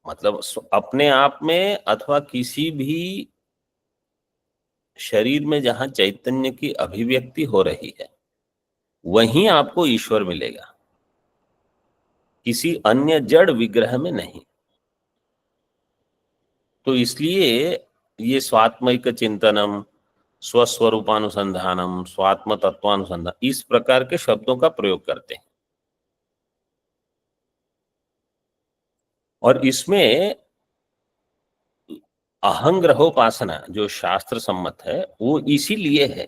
मतलब अपने आप में अथवा किसी भी शरीर में जहां चैतन्य की अभिव्यक्ति हो रही है वहीं आपको ईश्वर मिलेगा, किसी अन्य जड़ विग्रह में नहीं। तो इसलिए ये स्वात्मिक चिंतनम, स्वस्वरूपानुसंधानम, स्वात्म तत्वानुसंधान, इस प्रकार के शब्दों का प्रयोग करते हैं। और इसमें अहंग्रहोपासना जो शास्त्र सम्मत है वो इसीलिए है।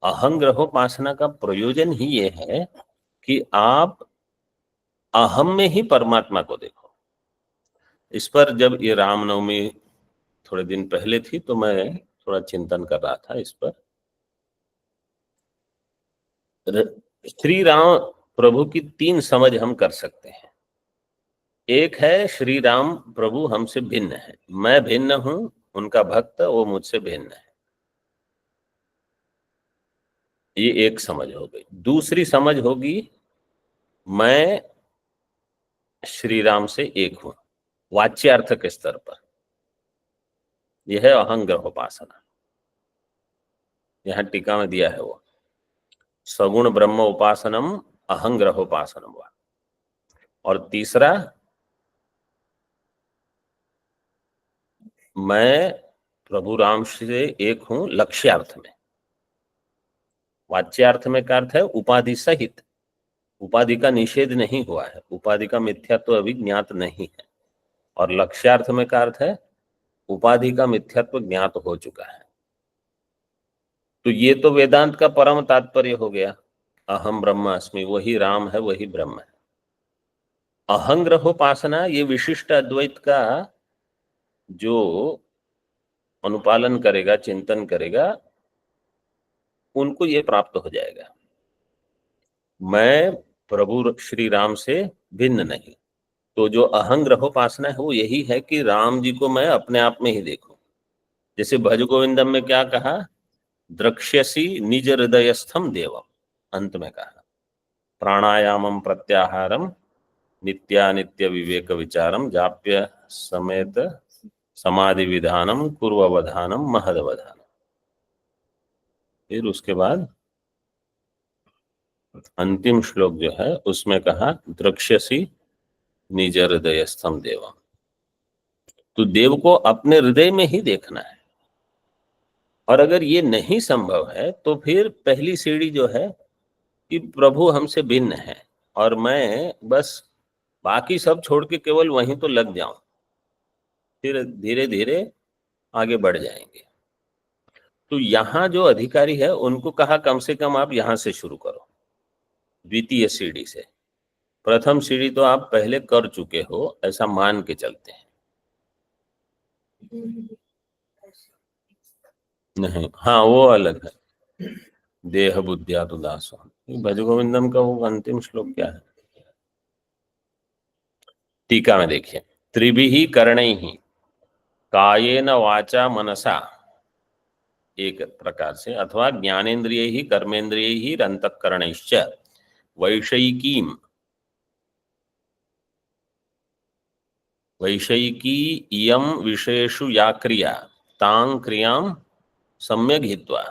अहंग्रहोपासना का प्रयोजन ही ये है कि आप अहम में ही परमात्मा को देखो। इस पर जब ये रामनवमी थोड़े दिन पहले थी तो मैं थोड़ा चिंतन कर रहा था इस पर। श्री राम प्रभु की तीन समझ हम कर सकते हैं। एक है श्री राम प्रभु हमसे भिन्न है, मैं भिन्न हूं, उनका भक्त वो मुझसे भिन्न है। ये एक समझ हो गई। दूसरी समझ होगी मैं श्री राम से एक हूं, वाच्यार्थ के स्तर पर। यह है अहंग्रहोपासना। यहां टीका में दिया है वो सगुण ब्रह्म उपासनम अहंग्रहोपासनम। और तीसरा मैं प्रभु राम से एक हूं लक्ष्यार्थ में। वाच्यार्थ में का अर्थ है उपाधि सहित, उपाधि का निषेध नहीं हुआ है, उपाधि का मिथ्यात्व अभी ज्ञात नहीं है। और लक्ष्यार्थ में का अर्थ है उपाधि का मिथ्यात्व ज्ञात हो चुका है। तो ये तो वेदांत का परम तात्पर्य हो गया, अहम ब्रह्मास्मि, वही राम है वही ब्रह्म है। अहंग्रहोपासना ये विशिष्ट अद्वैत का जो अनुपालन करेगा, चिंतन करेगा, उनको ये प्राप्त हो जाएगा। मैं प्रभु श्री राम से भिन्न नहीं। तो जो अहंग्रहोपासना है वो यही है कि राम जी को मैं अपने आप में ही देखूं। जैसे भज गोविंदम में क्या कहा, द्रक्ष्यसि निज हृदयस्थम देवम, अंत में कहा प्राणायामम प्रत्याहारम नित्यानित्य विवेक विचारम जाप्य समेत समाधि विधानम कुर्ववधानम महदवधानम। फिर उसके बाद अंतिम श्लोक जो है उसमें कहा द्रक्ष्यसि निज हृदयस्थम देवम। तो देव को अपने हृदय में ही देखना है। और अगर ये नहीं संभव है तो फिर पहली सीढ़ी जो है कि प्रभु हमसे भिन्न है और मैं बस बाकी सब छोड़ के केवल वहीं तो लग जाऊं, फिर धीरे धीरे आगे बढ़ जाएंगे। तो यहाँ जो अधिकारी है उनको कहा कम से कम आप यहां से शुरू करो, द्वितीय सीढ़ी से। प्रथम सीढ़ी तो आप पहले कर चुके हो ऐसा मान के चलते हैं। नहीं, हाँ वो अलग है, देह बुद्धिया तो दास। भज गोविंदम का वो अंतिम श्लोक क्या है? टीका में देखिए, त्रिभिः कर्णैः कायेन वाचा मनसा, एक प्रकार से, अथवा ज्ञानेन्द्रियैः कर्मेन्द्रियैः अंतःकरणैश्च वैषयिकीम, वैषयिकी इयं विषयेषु या क्रिया तां क्रियां सम्यग् हित्वा।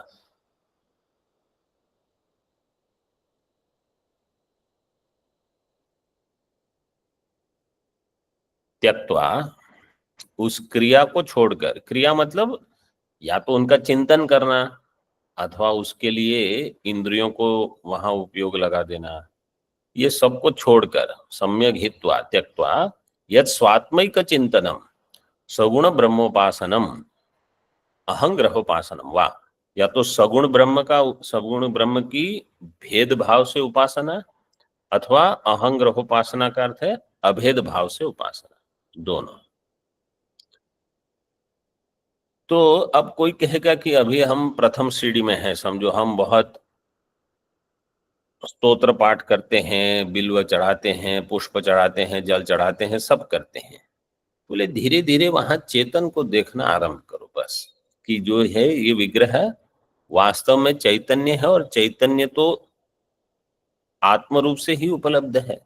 त्यक्त्वा, उस क्रिया को छोड़कर, क्रिया मतलब या तो उनका चिंतन करना अथवा उसके लिए इंद्रियों को वहां उपयोग लगा देना, ये सबको छोड़कर सम्यक हित्वा त्यक्त्वा यत् स्वात्मैक चिंतनम सगुण ब्रह्मोपासनम अहंग्रहोपासनम, वाह। या तो सगुण ब्रह्म की भेदभाव से उपासना, अथवा अहंग्रहोपासना का अर्थ है अभेद भाव से उपासना, दोनों। तो अब कोई कहेगा कि अभी हम प्रथम सीढ़ी में हैं, समझो हम बहुत स्तोत्र पाठ करते हैं, बिल्व चढ़ाते हैं, पुष्प चढ़ाते हैं, जल चढ़ाते हैं, सब करते हैं। बोले धीरे धीरे वहां चेतन को देखना आरंभ करो बस, कि जो है ये विग्रह वास्तव में चैतन्य है, और चैतन्य तो आत्म रूप से ही उपलब्ध है।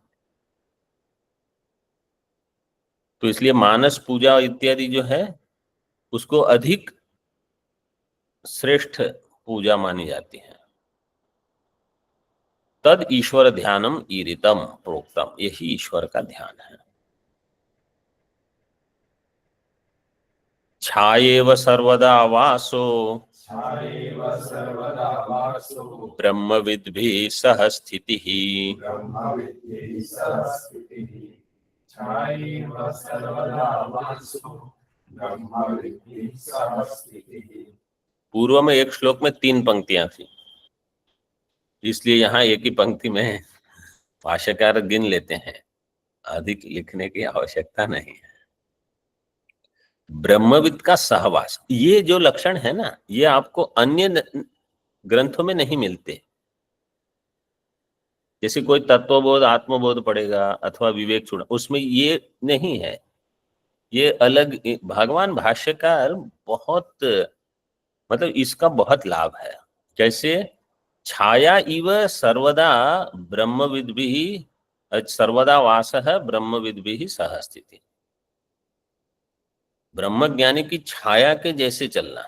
तो इसलिए मानस पूजा इत्यादि जो है उसको अधिक श्रेष्ठ पूजा मानी जाती है। तद ईश्वर ध्यानम ईरितम प्रोक्तम, यही ईश्वर का ध्यान है। छायेव सर्वदा वासो ब्रह्मविद्भिः सह स्थितिः। पूर्व में एक श्लोक में 3 पंक्तियां थी, इसलिए यहाँ एक ही पंक्ति में भाष्यकार गिन लेते हैं, अधिक लिखने की आवश्यकता नहीं है। ब्रह्मविद का सहवास, ये जो लक्षण है ना, ये आपको अन्य ग्रंथों में नहीं मिलते। जैसे कोई तत्वबोध आत्मबोध पढ़ेगा अथवा विवेक चूड़ा, उसमें ये नहीं है। ये अलग, भगवान भाष्यकार बहुत, मतलब इसका बहुत लाभ है। कैसे? छाया इव सर्वदा ब्रह्मविद्भिः, सर्वदा वासः ब्रह्मविद्भिः सह स्थिति। ब्रह्मज्ञानी की छाया के जैसे चलना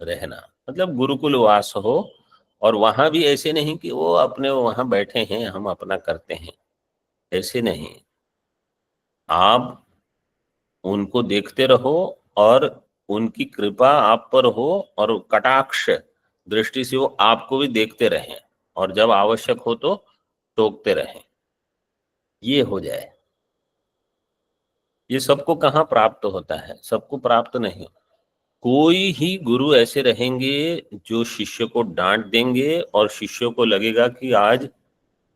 रहना, मतलब गुरुकुल वास हो, और वहां भी ऐसे नहीं कि वो अपने वहां बैठे हैं हम अपना करते हैं, ऐसे नहीं। आप उनको देखते रहो और उनकी कृपा आप पर हो, और कटाक्ष दृष्टि से वो आपको भी देखते रहें, और जब आवश्यक हो तो टोकते रहें, ये हो जाए। ये सबको कहाँ प्राप्त होता है? सबको प्राप्त नहीं। कोई ही गुरु ऐसे रहेंगे जो शिष्य को डांट देंगे और शिष्य को लगेगा कि आज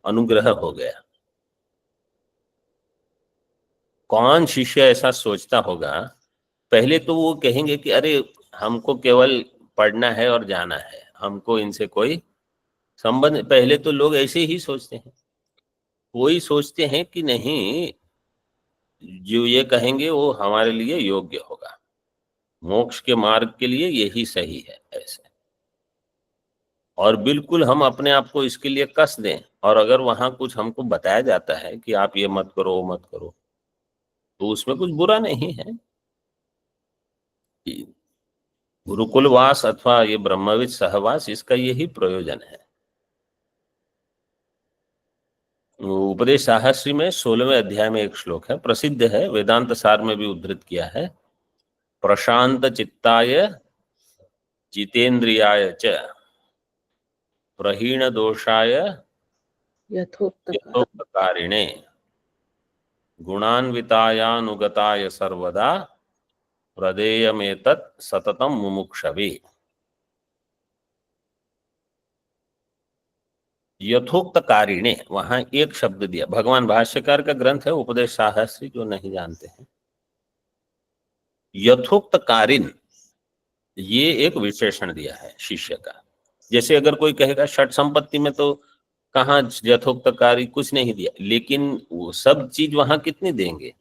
अनुग्रह हो गया। कौन शिष्य ऐसा सोचता होगा? पहले तो वो कहेंगे कि अरे हमको केवल पढ़ना है और जाना है, हमको इनसे कोई संबंध। पहले तो लोग ऐसे ही सोचते हैं। कोई सोचते हैं कि नहीं, जो ये कहेंगे वो हमारे लिए योग्य होगा, मोक्ष के मार्ग के लिए यही सही है, ऐसे। और बिल्कुल हम अपने आप को इसके लिए कस दें, और अगर वहां कुछ हमको बताया जाता है कि आप ये मत करो वो मत करो, तो उसमें कुछ बुरा नहीं है। गुरुकुलवास अथवा ये ब्रह्मविद सहवास, इसका यही प्रयोजन है। उपदेश साहस्री में 16वें अध्याय में एक श्लोक है, प्रसिद्ध है, वेदांत सार में भी उद्धृत किया है। प्रशांत चित्ताय जितेंद्रियाय च प्रहीण दोषाय यथोक्तकारिणे गुणान्वितायानुगताय सर्वदा प्रदेयमेतत् सततम मुमुक्षवे। यथोक्त कारिणे, वहां एक शब्द दिया। भगवान भाष्यकार का ग्रंथ है उपदेश साहस्री, जो नहीं जानते हैं। यथोक्त कारिण, ये एक विशेषण दिया है शिष्य का। जैसे अगर कोई कहेगा षट संपत्ति में तो कहाँ यथोक्त कार्य, कुछ नहीं दिया, लेकिन वो सब चीज वहां कितनी देंगे?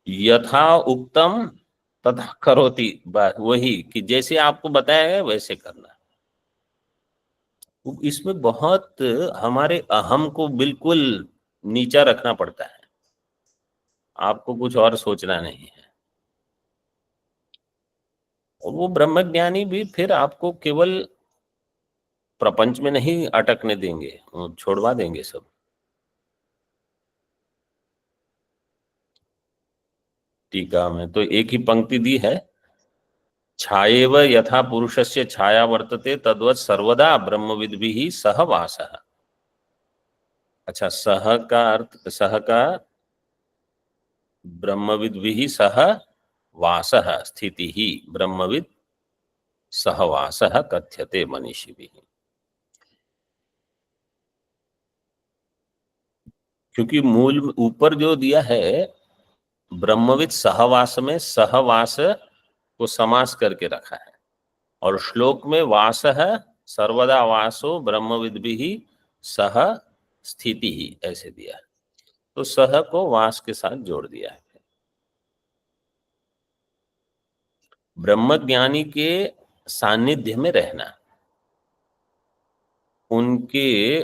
यथा उक्तम तथा करोति, बस वही, कि जैसे आपको बताया है वैसे करना। इसमें बहुत हमारे अहम को बिल्कुल नीचा रखना पड़ता है, आपको कुछ और सोचना नहीं है। और वो ब्रह्मज्ञानी भी फिर आपको केवल प्रपंच में नहीं अटकने देंगे, वो छोड़वा देंगे सब। टीका में तो एक ही पंक्ति दी है, छायेव यथा पुरुषस्य छाया वर्तते तद्वत् सर्वदा ब्रह्मविद्भिः सह वासः। अच्छा, सह का अर्थ, सह का ब्रह्मविद्भिः सह वासः स्थिति ही ब्रह्मविद सहवासः कथ्यते मनीषिभिः। क्योंकि मूल ऊपर जो दिया है ब्रह्मविद सहवास में सहवास को समास करके रखा है, और श्लोक में वास है सर्वदा वासो ब्रह्मविद भी सह स्थिति ही ऐसे दिया है, तो सह को वास के साथ जोड़ दिया है। ब्रह्मज्ञानी के सानिध्य में रहना, उनके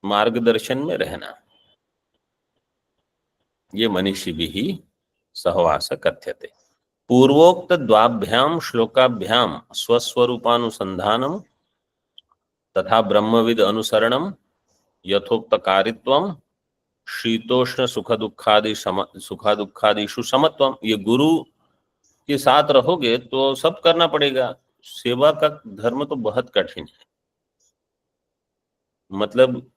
मार्गदर्शन में रहना, ये मनीषी भी सहवास कथ्यते। पूर्वोक्त द्वाभ्याम श्लोकाभ्याम स्वस्वरूपानुसंधानम तथा ब्रह्मविद अनुसरणम यथोक्त कारित्वम शीतोष्ण सुख दुखादिषु समत्वम। ये गुरु के साथ रहोगे तो सब करना पड़ेगा। सेवा का धर्म तो बहुत कठिन है। मतलब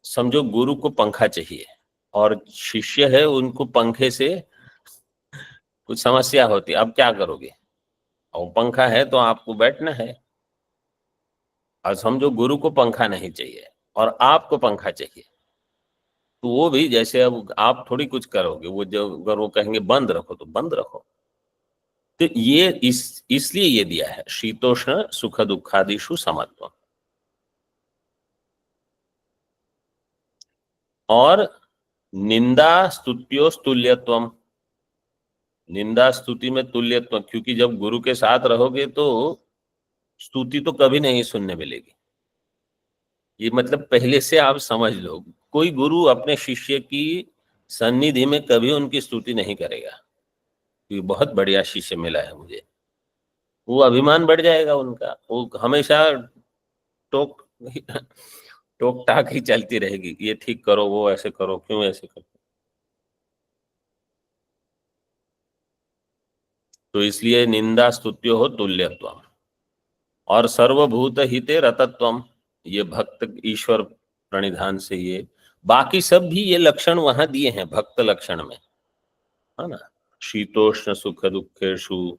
समझो गुरु को पंखा चाहिए और शिष्य है, उनको पंखे से कुछ समस्या होती है, अब क्या करोगे? और पंखा है तो आपको बैठना है। और समझो गुरु को पंखा नहीं चाहिए और आपको पंखा चाहिए, तो वो भी जैसे अब आप थोड़ी कुछ करोगे, वो जो अगर वो कहेंगे बंद रखो तो बंद रखो। तो ये इसलिए ये दिया है शीतोष्ण सुख दुखादिषु समत्व। और निंदा स्तुत्यो तुल्यत्वम, निंदा स्तुति में तुल्यत्व, क्योंकि जब गुरु के साथ रहोगे तो स्तुति तो कभी नहीं सुनने मिलेगी। ये मतलब पहले से आप समझ लो, कोई गुरु अपने शिष्य की सन्निधि में कभी उनकी स्तुति नहीं करेगा कि बहुत बढ़िया शिष्य मिला है मुझे। वो अभिमान बढ़ जाएगा उनका, वो हमेशा टोक टोक टाक ही चलती रहेगी, ये ठीक करो, वो ऐसे करो, क्यों ऐसे करो। तो इसलिए निंदा स्तुत्यो हो तुल्यत्व। और सर्वभूत हिते रतत्वम, ये भक्त ईश्वर प्रणिधान से, ये बाकी सब भी ये लक्षण वहां दिए हैं भक्त लक्षण में, है ना। शीतोष्ण सुख दुखेषु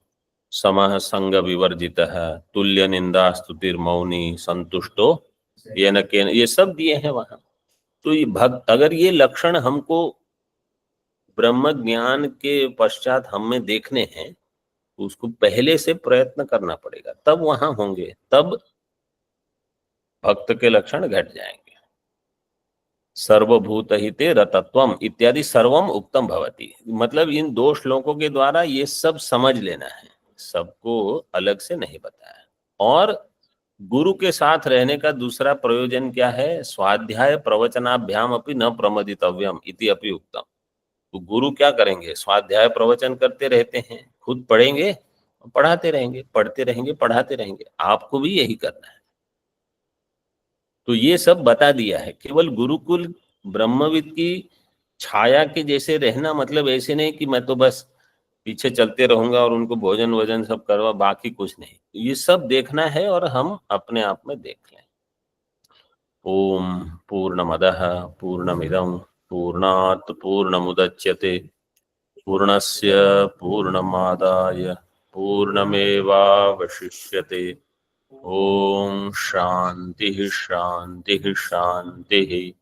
समः संग विवर्जितः तुल्य निंदा स्तुतिर्मौनी संतुष्टो येन केन, ये सब दिए हैं वहां। तो ये भक्त, अगर ये लक्षण हमको ब्रह्म ज्ञान के पश्चात हमें देखने हैं, तो उसको पहले से प्रयत्न करना पड़ेगा, तब वहां होंगे, तब भक्त के लक्षण घट जाएंगे। सर्वभूत हिते रतत्वम इत्यादि सर्वम उक्तम भवति, मतलब इन दो श्लोकों के द्वारा ये सब समझ लेना है, सबको अलग से नहीं बताया। और गुरु के साथ रहने का दूसरा प्रयोजन क्या है? स्वाध्याय प्रवचनाभ्याम अपि न प्रमदितव्यम इति अपि उक्तम। तो गुरु क्या करेंगे? स्वाध्याय प्रवचन करते रहते हैं, खुद पढ़ेंगे, पढ़ाते रहेंगे, पढ़ते रहेंगे, पढ़ाते रहेंगे। आपको भी यही करना है। तो ये सब बता दिया है। केवल गुरुकुल ब्रह्मविद की छाया के जैसे रहना मतलब ऐसे नहीं कि मैं तो बस पीछे चलते रहूंगा और उनको भोजन वोजन सब करवा, बाकी कुछ नहीं। ये सब देखना है और हम अपने आप में देख लें। ओम पूर्णमदः पूर्णमिदं पूर्णात् पूर्णमुदच्यते पूर्णस्य पूर्णमादाय पूर्णमेवावशिष्यते। ओम शांति शांति शांति।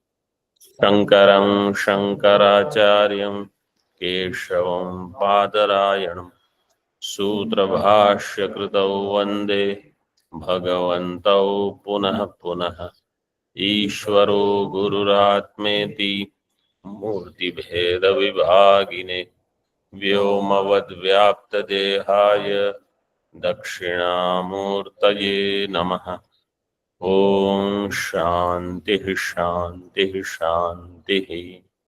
शंकरं शंकराचार्यं केशवं बादरायणं सूत्रभाष्यकृतौ वन्दे भगवन्तौ पुनः पुनः। ईश्वरो गुरुरात्मेति मूर्तिभेदविभागिने व्योमवद्व्याप्तदेहाय दक्षिणामूर्तये नमः। ओम शांति शांति शांति।